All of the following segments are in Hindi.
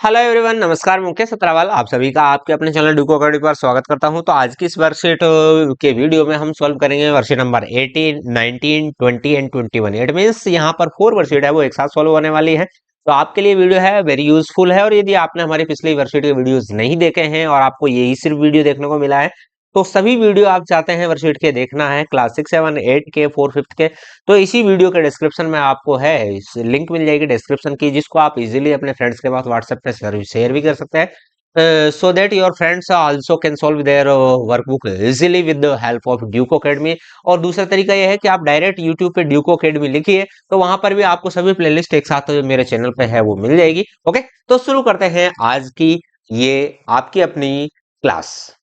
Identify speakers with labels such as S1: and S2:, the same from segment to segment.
S1: हेलो एवरीवन, नमस्कार। मुकेश सत्रावल आप सभी का आपके अपने चैनल डूको अकेडमी पर स्वागत करता हूं। तो आज की इस वर्कशीट के वीडियो में हम सॉल्व करेंगे worksheet number 18, 19, 20 and 21। It means यहाँ पर 4 वर्कशीट है वो एक साथ सॉल्व होने वाली है। तो आपके लिए वीडियो है वेरी यूजफुल है। और यदि आपने हमारी पिछली वर्कशीट के वीडियोस नहीं देखे हैं और आपको यही सिर्फ वीडियो देखने को मिला है, तो सभी वीडियो आप चाहते हैं वर्कशीट के देखना है, क्लास 6, 7, 8 के, 4, 5 के, तो इसी वीडियो के डिस्क्रिप्शन में आपको है इस लिंक मिल जाएगी डिस्क्रिप्शन की, जिसको आप इजीली अपने फ्रेंड्स के पास व्हाट्सएप पे शेयर भी कर सकते हैं, so that your friends also can solve their workbook easily with the help of Duco Academy. और दूसरा तरीका यह है कि आप डायरेक्ट यूट्यूब पे ड्यूको अकेडमी लिखिए, तो वहां पर भी आपको सभी प्लेलिस्ट एक साथ मेरे चैनल पे है वो मिल जाएगी। ओके, तो शुरू करते हैं आज की ये आपकी अपनी क्लास।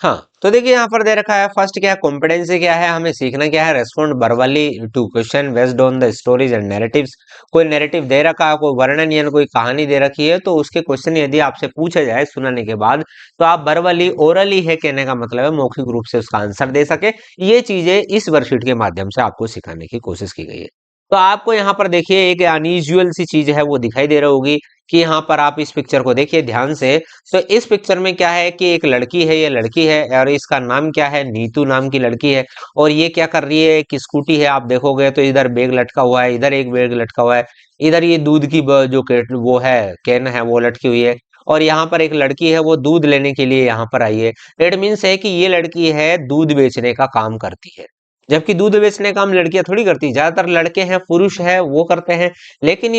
S1: हाँ, तो देखिए यहाँ पर दे रखा है फर्स्ट क्या है, कॉम्पिटेंसी क्या है, हमें सीखना क्या है, respond verbally to question based on the stories and narratives. कोई नैरेटिव दे रखा है, कोई वर्णन या कोई कहानी दे रखी है, तो उसके क्वेश्चन यदि आपसे पूछा जाए सुनाने के बाद, तो आप वर्बली ओरली है कहने का मतलब है मौखिक रूप से उसका आंसर दे सके। ये चीजें इस वर्कशीट के माध्यम से आपको सिखाने की कोशिश की गई है। तो आपको यहाँ पर देखिए एक अनयूजुअल सी चीज है वो दिखाई दे रही होगी कि यहाँ पर आप इस पिक्चर को देखिए ध्यान से। तो इस पिक्चर में क्या है कि एक लड़की है, ये लड़की है और इसका नाम क्या है, नीतू नाम की लड़की है। और ये क्या कर रही है, एक स्कूटी है, आप देखोगे तो इधर बैग लटका हुआ है, इधर एक बैग लटका हुआ है, इधर ये दूध की जो वो है कैन है वो लटकी हुई है। और यहाँ पर एक लड़की है वो दूध लेने के लिए यहाँ पर आई है। इट मीन्स है कि ये लड़की है दूध बेचने का काम करती है। जबकि दूध बेचने का काम लड़कियां थोड़ी करती, ज्यादातर लड़के हैं, पुरुष है वो करते हैं। लेकिन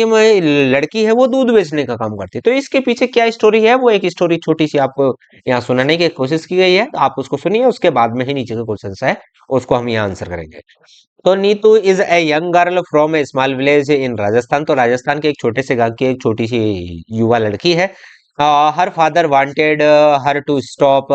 S1: लड़की है वो दूध बेचने का काम करती है। तो इसके पीछे क्या स्टोरी है, वो एक स्टोरी छोटी सी आपको यहाँ सुनाने की कोशिश की गई है। तो आप उसको सुनिए, उसके बाद में ही नीचे के क्वेश्चन है उसको हम यहाँ आंसर करेंगे। तो Neetu is a young girl from A small village in Rajasthan. तो राजस्थान के एक छोटे से गांव की एक छोटी सी युवा लड़की है। Her father wanted her to stop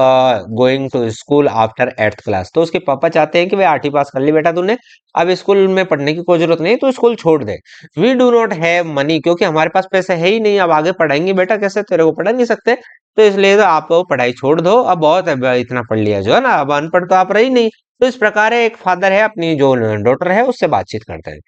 S1: going to school after 8th class. तो उसके पापा चाहते हैं कि वे 8वीं पास कर ली बेटा तूने, अब स्कूल में पढ़ने की कोई जरूरत नहीं, तो स्कूल छोड़ दे। We do not have money, क्योंकि हमारे पास पैसे है ही नहीं, अब आगे पढ़ाएंगे बेटा कैसे, तेरे को पढ़ा नहीं सकते, तो इसलिए तो आप पढ़ाई छोड़ दो, अब बहुत है, इतना पढ़ लिया जो है ना, अब अनपढ़ तो आप रही नहीं। तो इस प्रकार एक फादर है अपनी जो डॉटर है उससे बातचीत करते हैं।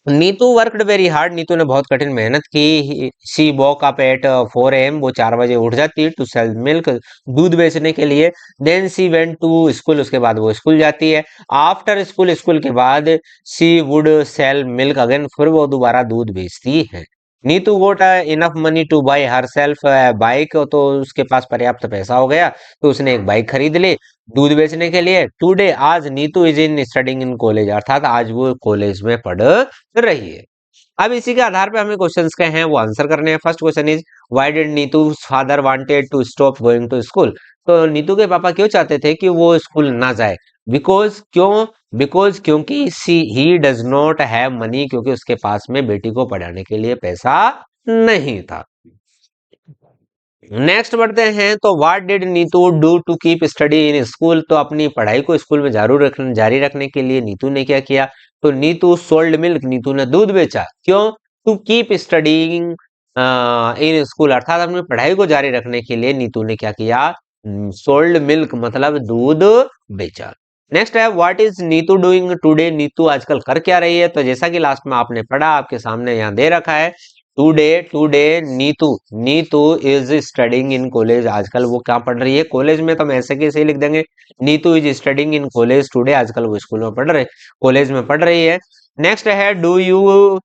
S1: Neetu worked very hard, Neetu ने बहुत कठिन मेहनत की। She walk up at 4 AM, वो 4 बजे उठ जाती है, टू सेल मिल्क, दूध बेचने के लिए। Then she went to school, उसके बाद वो स्कूल जाती है। आफ्टर स्कूल, स्कूल के बाद she would sell milk again, फिर वो दोबारा दूध बेचती है। Neetu got enough money to buy herself bike, तो उसके पास पर्याप्त पैसा हो गया, तो उसने एक बाइक खरीद ली दूध बेचने के लिए। टुडे, आज Neetu is in studying in college, अर्थात आज वो कॉलेज में पढ़ रही है। अब इसी के आधार पे हमें क्वेश्चंस के हैं वो आंसर करने हैं। First question is why did Neetu father wanted to stop going to school. तो नीतू के पापा क्यों चाहते थे कि वो स्कूल ना जाए। बिकॉज, क्यों, बिकॉज क्योंकि she he does not have money, क्योंकि उसके पास में बेटी को पढ़ाने के लिए पैसा नहीं था। नेक्स्ट बढ़ते हैं, तो what did Neetu do to keep study in school. तो अपनी पढ़ाई को स्कूल में जारी रखने के लिए नीतू ने क्या किया, तो नीतू सोल्ड मिल्क, नीतू ने दूध बेचा। क्यों, to keep studying in school, अर्थात अपनी पढ़ाई को जारी रखने के लिए नीतू ने क्या किया, सोल्ड मिल्क मतलब दूध बेचा। नेक्स्ट है what is Neetu doing today, Neetu आजकल कर क्या रही है। तो जैसा कि लास्ट में आपने पढ़ा, आपके सामने यहाँ दे रखा है, today, today Neetu, Neetu is studying in college, आजकल वो क्या पढ़ रही है, कॉलेज में। तो हम ऐसे कैसे लिख देंगे, Neetu is studying in college today, आजकल वो स्कूल में पढ़ रहे, कॉलेज में पढ़ रही है। नेक्स्ट है do you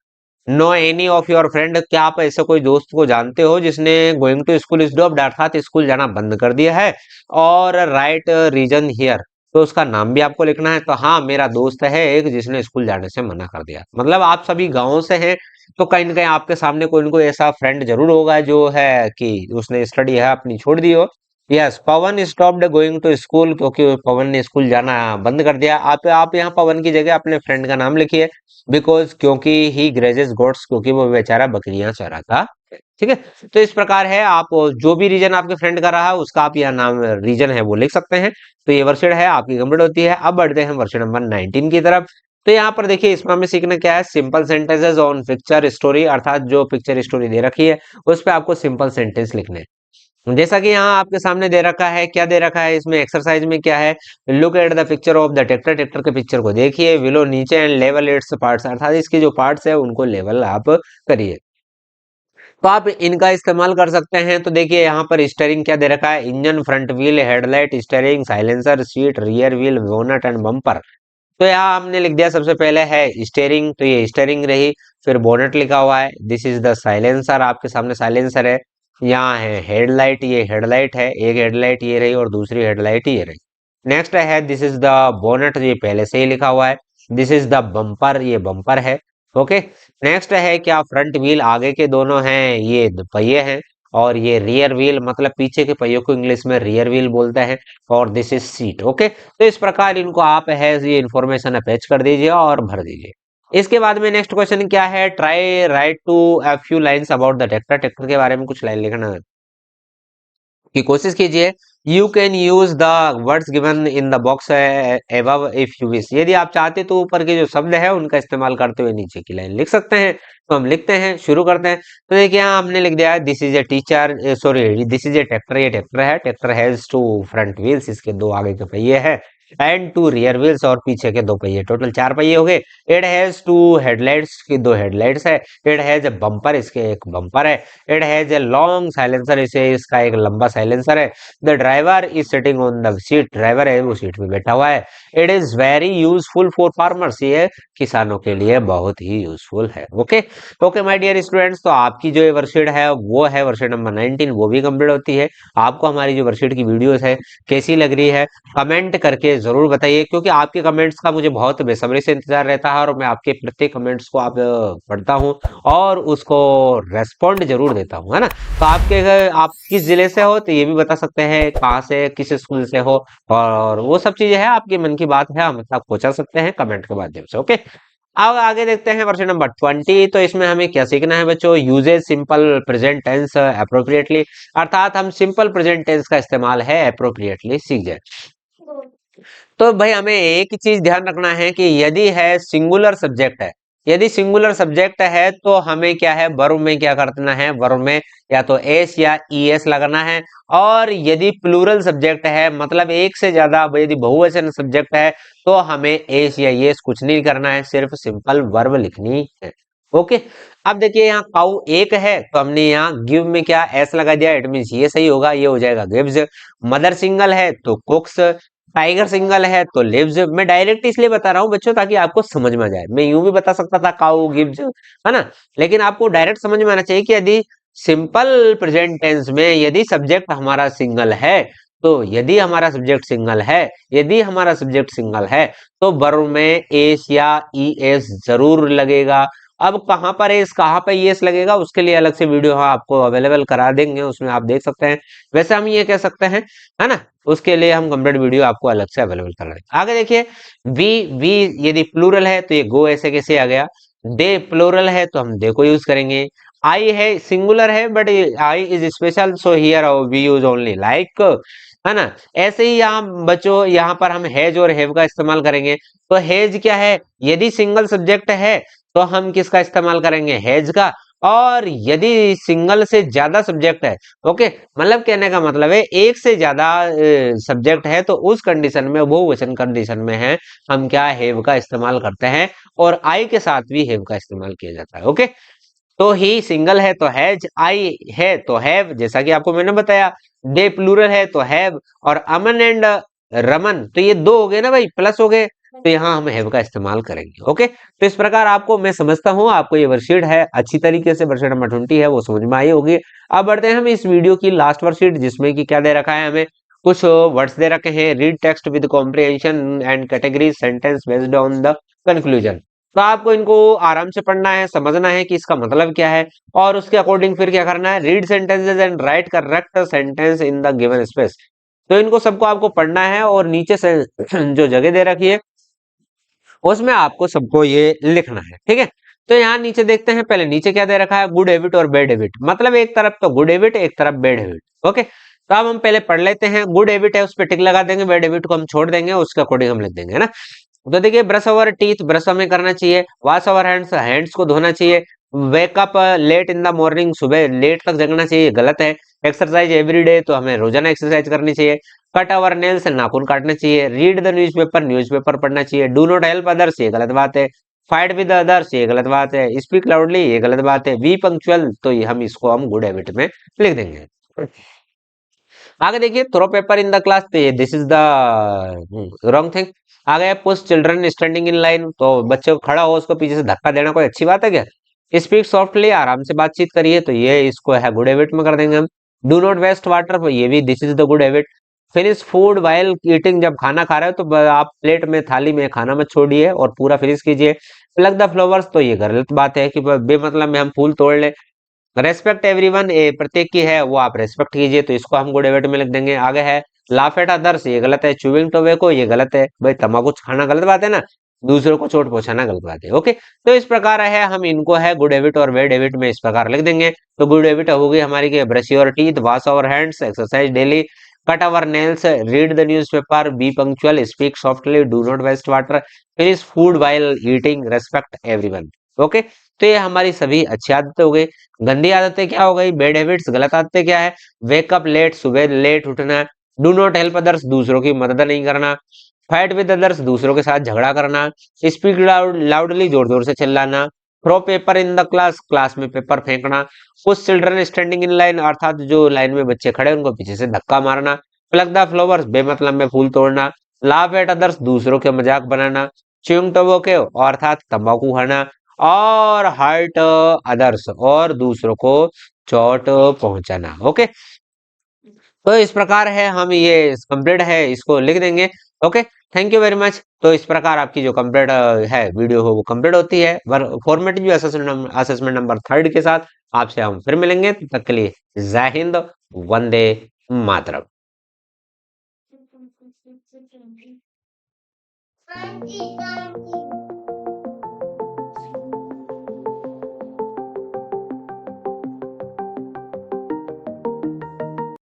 S1: know any of your friend, क्या आप ऐसे कोई दोस्त को जानते हो जिसने गोइंग टू स्कूल स्टॉप्ड, अर्थात स्कूल जाना बंद कर दिया है। और राइट रीजन हियर, तो उसका नाम भी आपको लिखना है। तो हाँ, मेरा दोस्त है एक जिसने स्कूल जाने से मना कर दिया, मतलब आप सभी गांव से हैं, तो कहीं ना कहीं आपके सामने कोई ना कोई ऐसा फ्रेंड जरूर होगा जो है कि उसने स्टडी है अपनी छोड़ दी हो। Yes, Pawan stopped going to school, क्योंकि पवन ने स्कूल जाना बंद कर दिया। आप यहाँ पवन की जगह अपने फ्रेंड का नाम लिखिए। बिकॉज, क्योंकि ही ग्रेजेस गोट्स, क्योंकि वो बेचारा बकरियां चराता है। ठीक है, तो इस प्रकार है, आप जो भी रीजन आपके फ्रेंड का रहा है उसका आप यहाँ नाम रीजन है वो लिख सकते हैं। तो ये वर्कशीट है आपकी कंप्लीट होती है। अब बढ़ते हैं वर्कशीट नंबर 19 की तरफ। तो यहाँ पर देखिए इसमें हमें सीखना क्या है, simple sentences on picture story, अर्थात जो पिक्चर स्टोरी दे रखी है उस पे आपको सिंपल सेंटेंस लिखने हैं। जैसा कि यहाँ आपके सामने दे रखा है, क्या दे रखा है इसमें एक्सरसाइज में क्या है, look at the picture of the tractor, tractor के पिक्चर को देखिए, बिलो नीचे एंड लेवल इट्स पार्ट्स, अर्थात इसके जो पार्ट्स है उनको लेवल आप करिए। तो आप इनका इस्तेमाल कर सकते हैं। तो देखिए यहाँ पर स्टीयरिंग क्या दे रखा है, engine, front wheel, headlight, steering, silencer, seat, rear wheel, bonnet and bumper. तो यहाँ हमने लिख दिया सबसे पहले है स्टीयरिंग, तो ये स्टीयरिंग रही। फिर बोनट लिखा हुआ है, दिस इज द साइलेंसर, आपके सामने साइलेंसर है। यहाँ है हेडलाइट, ये हेडलाइट है, एक हेडलाइट ये रही और दूसरी हेडलाइट ये रही। नेक्स्ट है दिस इज द बोनट, ये पहले से ही लिखा हुआ है। दिस इज द बम्पर, ये बम्पर है। ओके। नेक्स्ट है क्या, फ्रंट व्हील, आगे के दोनों हैं ये पहिए हैं। और ये रियर व्हील, मतलब पीछे के पहियों को इंग्लिश में रियर व्हील बोलते हैं। और दिस इज सीट। ओके, तो इस प्रकार इनको आप है ये इन्फॉर्मेशन अटैच कर दीजिए और भर दीजिए। इसके बाद में नेक्स्ट क्वेश्चन क्या है, try write to a few lines about the tractor, tractor के बारे में कुछ लाइन लिखना की कोशिश कीजिए। You can use the words given in the box above if you wish, यदि आप चाहते तो ऊपर के जो शब्द है उनका इस्तेमाल करते हुए नीचे की लाइन लिख सकते हैं। तो हम लिखते हैं, शुरू करते हैं। तो देखिए यहाँ हमने लिख दिया है this is a teacher, sorry this is a tractor, ये ट्रैक्टर है, tractor has two front wheels, इसके दो आगे के पहिए हैं। एंड टू रियर व्हील्स, और पीछे के दो पहिए, टोटल चार पहिए हो गए। इट हैज टू हेडलाइट्स, की दो हेडलाइट्स है। इट हैज ए बम्पर, इसके एक बम्पर है। It has a long silencer, इसे इसका एक लंबा साइलेंसर है। The driver is sitting on the seat, driver है वो सीट पे बैठा हुआ है। It is very useful for farmers, ये किसानों के लिए बहुत ही यूजफुल है। Okay okay my dear students, तो आपकी जो ये वर्कशीट है वो है वर्कशीट नंबर 19, वो भी कंप्लीट होती है। आपको हमारी जो वर्कशीट की वीडियोस है कैसी लग रही है, कमेंट करके जरूर बताइए, क्योंकि आपके कमेंट्स का मुझे बहुत बेसब्री से इंतजार रहता है और मैं आपके प्रत्येक कमेंट्स को आप पढ़ता हूँ और उसको रेस्पॉन्ड जरूर देता हूँ, है ना। तो आप किस जिले से हो तो ये भी बता सकते हैं, कहाँ से, किस स्कूल से हो, और वो सब चीजें हैं आपके मन की बात है, हम तक पहुंचा सकते हैं कमेंट के माध्यम से। ओके, अब आगे देखते हैं वर्षन नंबर 20। तो इसमें हमें क्या सीखना है बच्चों, uses simple present tense appropriately, अर्थात हम सिंपल प्रेजेंट टेंस का इस्तेमाल है अप्रोप्रिएटली सीख जाए। तो भाई हमें एक चीज ध्यान रखना है कि यदि है सिंगुलर सब्जेक्ट है, यदि सिंगुलर सब्जेक्ट है तो हमें क्या है, वर्ब में क्या करना है, वर्ब में या तो एस या ईएस लगाना है। और यदि प्लूरल सब्जेक्ट है, मतलब एक से ज्यादा, यदि बहुवचन सब्जेक्ट है, तो हमें एस या ईएस कुछ नहीं करना है, सिर्फ सिंपल वर्ब लिखनी है। ओके, अब देखिए यहाँ काउ एक है तो हमने यहाँ गिव में क्या एस लगा दिया, इट मीन ये सही होगा, ये हो जाएगा गिव्स। मदर सिंगल है तो कुक्स, टाइगर सिंगल है तो लिव्स। मैं डायरेक्ट इसलिए बता रहा हूँ बच्चों ताकि आपको समझ में आ जाए, मैं यूं भी बता सकता था काउ गिव्स, है ना, लेकिन आपको डायरेक्ट समझ में आना चाहिए कि यदि सिंपल प्रेजेंट टेंस में यदि सब्जेक्ट हमारा सिंगल है, तो यदि हमारा सब्जेक्ट सिंगल है, यदि हमारा सब्जेक्ट सिंगल है, तो वर्ब में एस या ई एस जरूर लगेगा। अब कहाँ पर एस कहाँ पर एस लगेगा उसके लिए अलग से वीडियो हाँ आपको अवेलेबल करा देंगे, उसमें आप देख सकते हैं। वैसे हम ये कह सकते हैं, है ना, उसके लिए हम कंप्लीट वीडियो आपको अलग से अवेलेबल कर रहे हैं। आगे देखिए, वी वी यदि प्लूरल है तो ये गो ऐसे कैसे आ गया। दे प्लूरल है तो हम दे को यूज करेंगे। आई है सिंगुलर है but I is special, so here we use only like, है ना। ऐसे ही यहाँ बच्चों यहाँ पर हम हैज और हैव का इस्तेमाल करेंगे। तो हैज क्या है, यदि सिंगल सब्जेक्ट है तो हम किसका इस्तेमाल करेंगे, हैज का। और यदि सिंगल से ज्यादा सब्जेक्ट है, ओके, मतलब कहने का मतलब है एक से ज्यादा सब्जेक्ट है, तो उस कंडीशन में, बहुवचन कंडीशन में है, हम क्या हैव का इस्तेमाल करते हैं। और आई के साथ भी हैव का इस्तेमाल किया जाता है। ओके, तो ही सिंगल है तो हैज, आई है तो हैव, जैसा कि आपको मैंने बताया। दे प्लूरल है तो हैव। और अमन एंड रमन तो ये दो हो गए ना भाई, प्लस हो गए, तो यहाँ हम हैव का इस्तेमाल करेंगे। ओके, तो इस प्रकार आपको मैं समझता हूँ आपको ये वर्कशीट है अच्छी तरीके से, वर्कशीट नंबर 20 है वो समझ में आई होगी। अब बढ़ते हैं हम इस वीडियो की लास्ट वर्कशीट, जिसमें कि क्या दे रखा है, हमें कुछ वर्ड्स दे रखे हैं, read text with comprehension and category sentence based on the conclusion. तो आपको इनको आराम से पढ़ना है, समझना है कि इसका मतलब क्या है, और उसके अकॉर्डिंग फिर क्या करना है, read sentences and right correct sentence in the given space. तो इनको सबको आपको पढ़ना है और नीचे से जो जगह दे रखी है उसमें आपको सबको ये लिखना है, ठीक है। तो यहाँ नीचे देखते हैं, पहले नीचे क्या दे रखा है, गुड हैबिट और बैड हैबिट, मतलब एक तरफ तो गुड हैबिट एक तरफ बैड हैबिट। ओके, तो अब हम पहले पढ़ लेते हैं। गुड हैबिट है उस पर टिक लगा देंगे, बैड हैबिट को हम छोड़ देंगे, उसके अकॉर्डिंग हम लिख देंगे, है ना। तो देखिए ब्रश अवर टीथ, ब्रश हमें करना चाहिए। वॉश अवर हैंड्स, हैंड्स को धोना चाहिए। Wake up late in the morning, सुबह लेट तक जगना चाहिए, गलत है। एक्सरसाइज एवरी डे, तो हमें रोजाना एक्सरसाइज करनी चाहिए। कट अवर नेल्स, नाखून काटना चाहिए। रीड द न्यूज़पेपर, न्यूज़पेपर पढ़ना चाहिए। डू नॉट हेल्प अदर्स, ये गलत बात है। फाइट विद अदर्स, ये गलत बात है। स्पीक लाउडली, ये गलत बात है। बी पंक्चुअल, तो ये हम इसको हम गुड हैबिट में लिख देंगे। आगे देखिए, throw paper in the class, this is the wrong thing. आगे push children standing in line, तो बच्चे को खड़ा हो उसको पीछे से धक्का देना कोई अच्छी बात है क्या? स्पीक सॉफ्टली, आराम से बातचीत करिए, तो ये इसको है गुड हैबिट में कर देंगे हम। डू नॉट वेस्ट वाटर, ये भी this is the good habit. Finish food while eating, जब खाना खा रहे हो तो आप प्लेट में थाली में खाना मत छोड़िए और पूरा फिनिश कीजिए। प्लग द फ्लावर्स, तो ये गलत बात है कि बेमतलब में हम फूल तोड़ ले। रेस्पेक्ट एवरीवन, ए प्रत्येक की है वो आप रेस्पेक्ट कीजिए, तो इसको हम गुड हैबिट में लिख देंगे। आगे है लाफ एट अदर्स, ये गलत है। चूइंग टोबैको, ये गलत है। भाई तम्बाकू खाना गलत बात है ना, दूसरों को चोट पहुंचाना गलत बात है। ओके, तो इस प्रकार है, हम इनको है गुड हैबिट और बैड हैबिट में इस प्रकार लिख देंगे। तो गुड हैबिट होगी हमारी कि brush your teeth, wash our hands, exercise daily, cut our nails, read the newspaper, be punctual, speak softly, do not waste water, finish food while eating, respect everyone. Okay, तो ये हमारी सभी अच्छी आदतें हो गई। गंदी आदतें क्या हो गई, बैड हैबिट्स, गलत आदतें क्या है? वेकअप लेट, सुबह लेट उठना। डू नॉट हेल्प अदर्स, दूसरों की मदद नहीं करना। फाइट विद अदर्स, दूसरों के साथ झगड़ा करना। स्पीक लाउडली, जोर जोर से चिल्लाना। Throw paper in the class, class में पेपर फेंकना। कुछ चिल्ड्रन स्टैंडिंग इन लाइन, अर्थात जो लाइन में बच्चे खड़े हैं, उनको पीछे से धक्का मारना। प्लग द फ्लावर्स, बेमतलब में फूल तोड़ना। लाफ एट अदर्स, दूसरों के मजाक बनाना। च्युइंग टोबैको, अर्थात तंबाकू खाना। और हर्ट अदर्स, और दूसरों को चोट पहुंचाना। ओके, तो इस प्रकार है, हम ये कंप्लीट है इसको लिख देंगे। Okay, thank you very much. तो इस प्रकार आपकी जो कंप्लीट है वीडियो हो वो कंप्लीट होती है। फॉर्मेटिव असेसमेंट नंबर 3 के साथ आपसे हम फिर मिलेंगे, तब तक के लिए जय हिंद, वंदे मातरम।